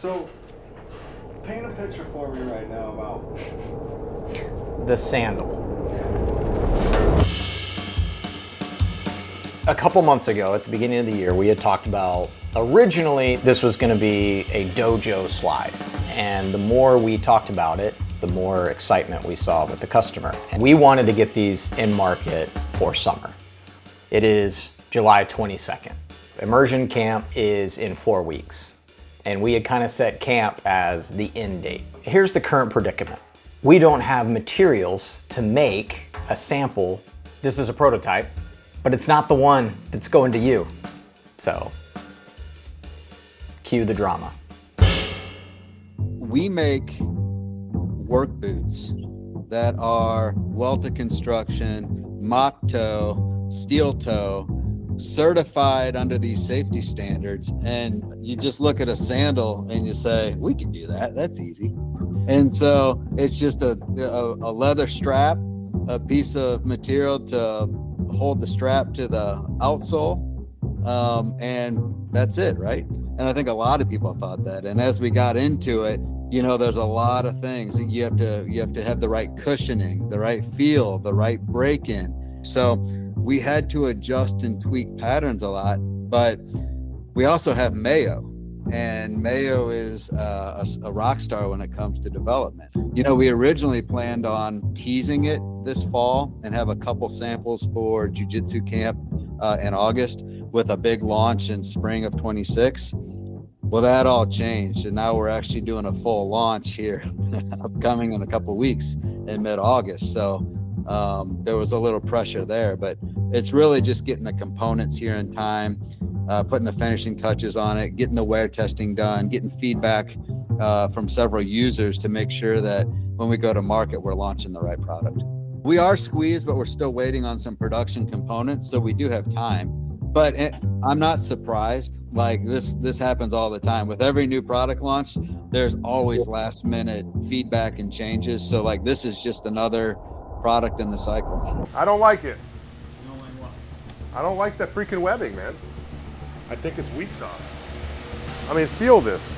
So, paint a picture for me right now about the Sandal. A couple months ago, at the beginning of the year, we had talked about, originally this was going to be a dojo slide. And the more we talked about it, the more excitement we saw with the customer. And we wanted to get these in market for summer. It is July 22nd. Immersion camp is in 4 weeks. And we had kind of set camp as the end date. Here's the current predicament. We don't have materials to make a sample. This is a prototype, but it's not the one that's going to you. So, cue the drama. We make work boots that are welted construction, mock toe, steel toe, certified under these safety standards. And you just look at a sandal and you say, we can do that, that's easy. And so it's just a leather strap, a piece of material to hold the strap to the outsole, and that's it, right? And I think a lot of people thought that. And as we got into it, you know, there's a lot of things. You have to have the right cushioning, the right feel, the right break-in. So we had to adjust and tweak patterns a lot, but we also have Mayo. And Mayo is a rock star when it comes to development. You know, we originally planned on teasing it this fall and have a couple samples for Jiu-Jitsu camp in August with a big launch in spring of 26. Well, that all changed, and now we're actually doing a full launch here upcoming in a couple weeks in mid-August. So there was a little pressure there, but it's really just getting the components here in time, putting the finishing touches on it, getting the wear testing done, getting feedback from several users to make sure that when we go to market, we're launching the right product. We are squeezed, but we're still waiting on some production components, so we do have time. But I'm not surprised. Like this happens all the time. With every new product launch, there's always last minute feedback and changes. So like this is just another product in the cycle. I don't like it. You don't like what? I don't like the freaking webbing, man. I think it's weak sauce. I mean, feel this.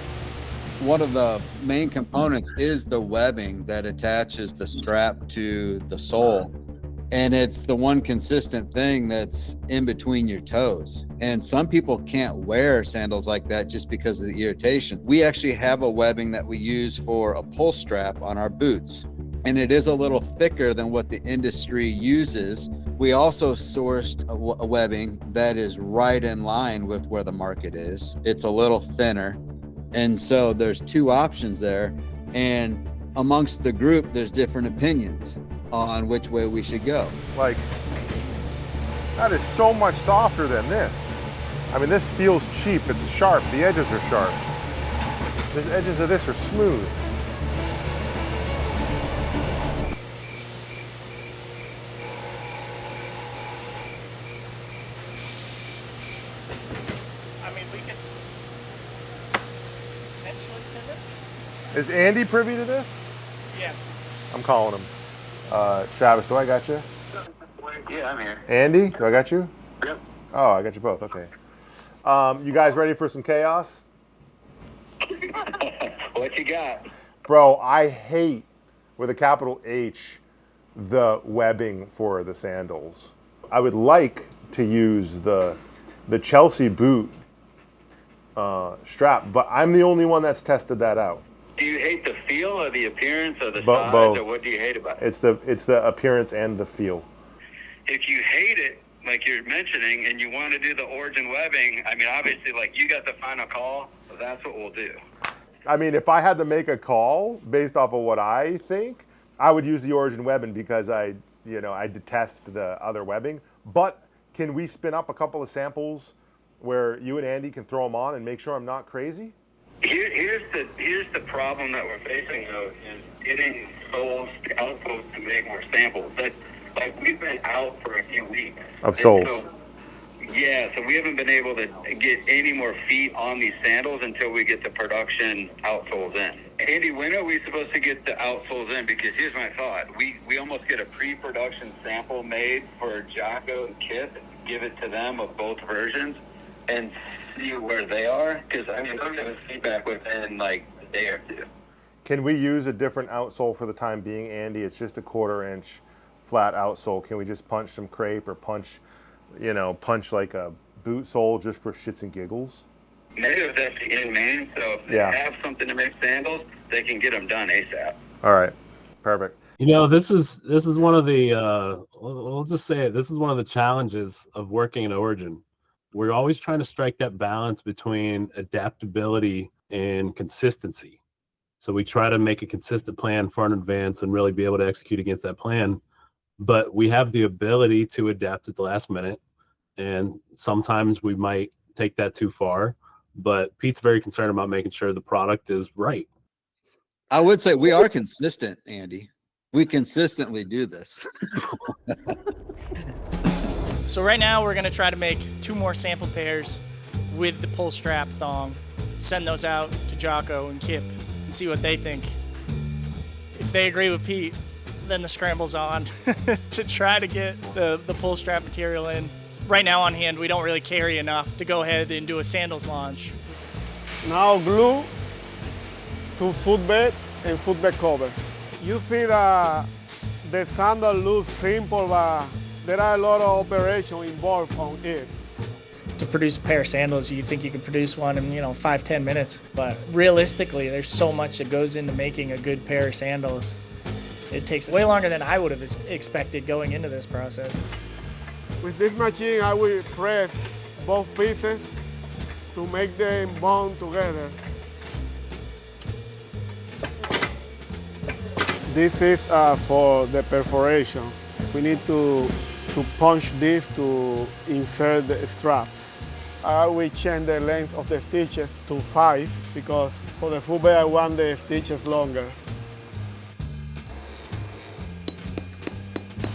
One of the main components is the webbing that attaches the strap to the sole. And it's the one consistent thing that's in between your toes. And some people can't wear sandals like that just because of the irritation. We actually have a webbing that we use for a pull strap on our boots. And it is a little thicker than what the industry uses. We also sourced a webbing that is right in line with where the market is. It's a little thinner. And so there's two options there. And amongst the group, there's different opinions on which way we should go. Like, that is so much softer than this. I mean, this feels cheap. It's sharp. The edges are sharp. The edges of this are smooth. I mean, we could potentially pivot. Is Andy privy to this? Yes. I'm calling him. Travis, do I got you? Yeah, I'm here. Andy, do I got you? Yep. Oh, I got you both. Okay. You guys ready for some chaos? What you got? Bro, I hate, with a capital H, the webbing for the sandals. I would like to use the Chelsea boot strap, but I'm the only one that's tested that out. Do you hate the feel or the appearance or the size, Both. or what do you hate about it? It's the appearance and the feel. If you hate it, like you're mentioning, and you want to do the origin webbing, I mean, obviously, like, you got the final call, so that's what we'll do. I mean, if I had to make a call based off of what I think, I would use the origin webbing because I detest the other webbing. But can we spin up a couple of samples where you and Andy can throw them on and make sure I'm not crazy? Here's the problem that we're facing, though, is getting outsoles to make more samples. That, like, we've been out for a few weeks. Of soles. So we haven't been able to get any more feet on these sandals until we get the production outsoles in. Andy, when are we supposed to get the outsoles in? Because here's my thought. We almost get a pre-production sample made for Jocko and Kip, give it to them of both versions, and see where they are, because I mean, they'll give us feedback within like a day or two. Can we use a different outsole for the time being, Andy? It's just a 1/4 inch flat outsole. Can we just punch some crepe or punch like a boot sole just for shits and giggles? Native's actually in Maine, so if they have something to make sandals, they can get them done ASAP. All right, perfect. You know, this is one of the we'll just say it. This is one of the challenges of working in Origin. We're always trying to strike that balance between adaptability and consistency. So we try to make a consistent plan far in advance and really be able to execute against that plan. But we have the ability to adapt at the last minute, and sometimes we might take that too far. But Pete's very concerned about making sure the product is right. I would say we are consistent, Andy. We consistently do this. So right now we're gonna try to make 2 more sample pairs with the pull strap thong. Send those out to Jocko and Kip and see what they think. If they agree with Pete, then the scramble's on to try to get the pull strap material in. Right now on hand, we don't really carry enough to go ahead and do a sandals launch. Now glue to footbed and footbed cover. You see the sandal looks simple, but there are a lot of operation involved on it. To produce a pair of sandals, you think you can produce one in 5-10 minutes, but realistically, there's so much that goes into making a good pair of sandals. It takes way longer than I would have expected going into this process. With this machine, I will press both pieces to make them bond together. This is for the perforation. We need to punch this to insert the straps. I will change the length of the stitches to 5 because for the footbed I want the stitches longer.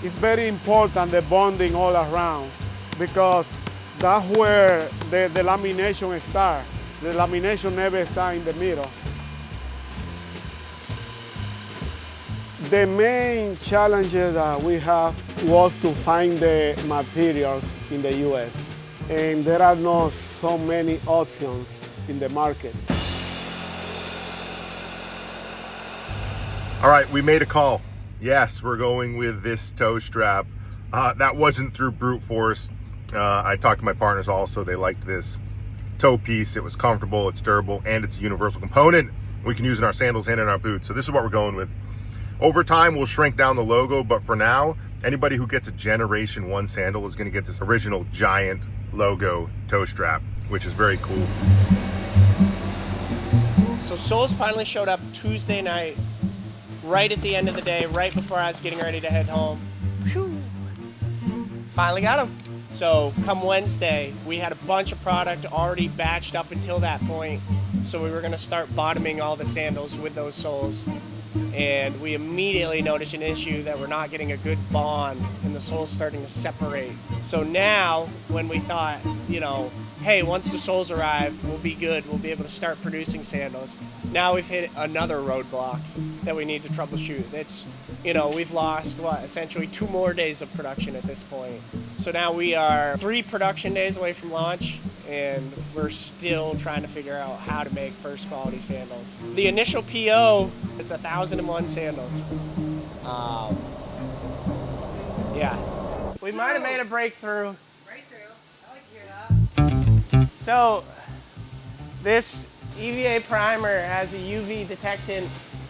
It's very important the bonding all around because that's where the lamination starts. The lamination never starts in the middle. The main challenges that we have was to find the materials in the US. And there are not so many options in the market. All right, we made a call. Yes, we're going with this toe strap. That wasn't through brute force. I talked to my partners also. They liked this toe piece. It was comfortable, it's durable, and it's a universal component we can use in our sandals and in our boots. So this is what we're going with. Over time, we'll shrink down the logo, but for now, anybody who gets a Generation 1 sandal is gonna get this original giant logo toe strap, which is very cool. So soles finally showed up Tuesday night, right at the end of the day, right before I was getting ready to head home. Whew. Finally got them. So come Wednesday, we had a bunch of product already batched up until that point. So we were gonna start bottoming all the sandals with those soles. And we immediately noticed an issue that we're not getting a good bond and the sole's starting to separate. So now when we thought, hey, once the soles arrive, we'll be good. We'll be able to start producing sandals. Now we've hit another roadblock that we need to troubleshoot. It's, we've lost, essentially 2 more days of production at this point. So now we are 3 production days away from launch, and we're still trying to figure out how to make first quality sandals. The initial PO, it's 1,001 sandals. Yeah. We might have made a breakthrough. I like to hear that. So this EVA primer has a UV detectant,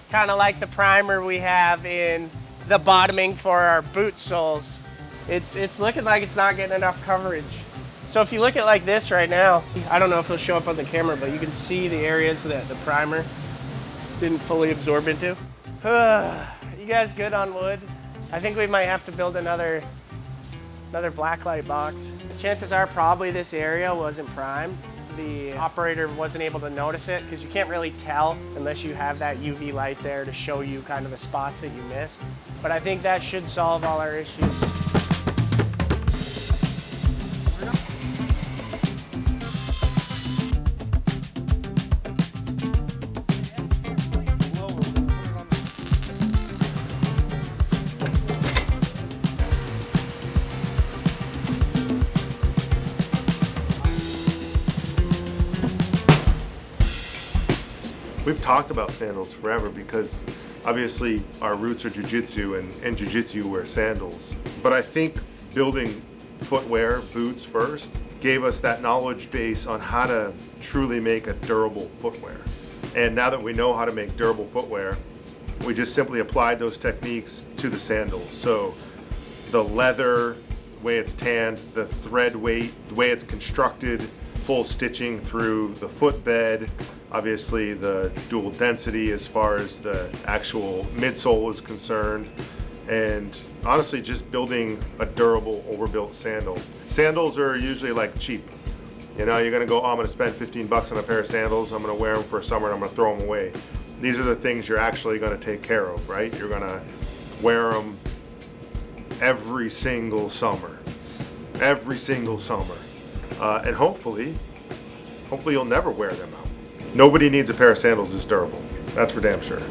kind of like the primer we have in the bottoming for our boot soles. It's looking like it's not getting enough coverage. So if you look at like this right now, I don't know if it'll show up on the camera, but you can see the areas that the primer didn't fully absorb into. You guys good on wood? I think we might have to build another blacklight box. Chances are probably this area wasn't primed. The operator wasn't able to notice it because you can't really tell unless you have that UV light there to show you kind of the spots that you missed. But I think that should solve all our issues. We've talked about sandals forever because obviously our roots are jiu-jitsu, and in jiu-jitsu you wear sandals. But I think building footwear, boots first, gave us that knowledge base on how to truly make a durable footwear. And now that we know how to make durable footwear, we just simply applied those techniques to the sandals. So the leather, the way it's tanned, the thread weight, the way it's constructed, full stitching through the footbed, obviously the dual density as far as the actual midsole is concerned, and honestly just building a durable overbuilt sandal. Sandals are usually like cheap. You know, you're gonna go, oh, I'm gonna spend 15 bucks on a pair of sandals, I'm gonna wear them for a summer and I'm gonna throw them away. These are the things you're actually gonna take care of, right? You're gonna wear them every single summer. Every single summer. And hopefully you'll never wear them out. Nobody needs a pair of sandals that's durable. That's for damn sure.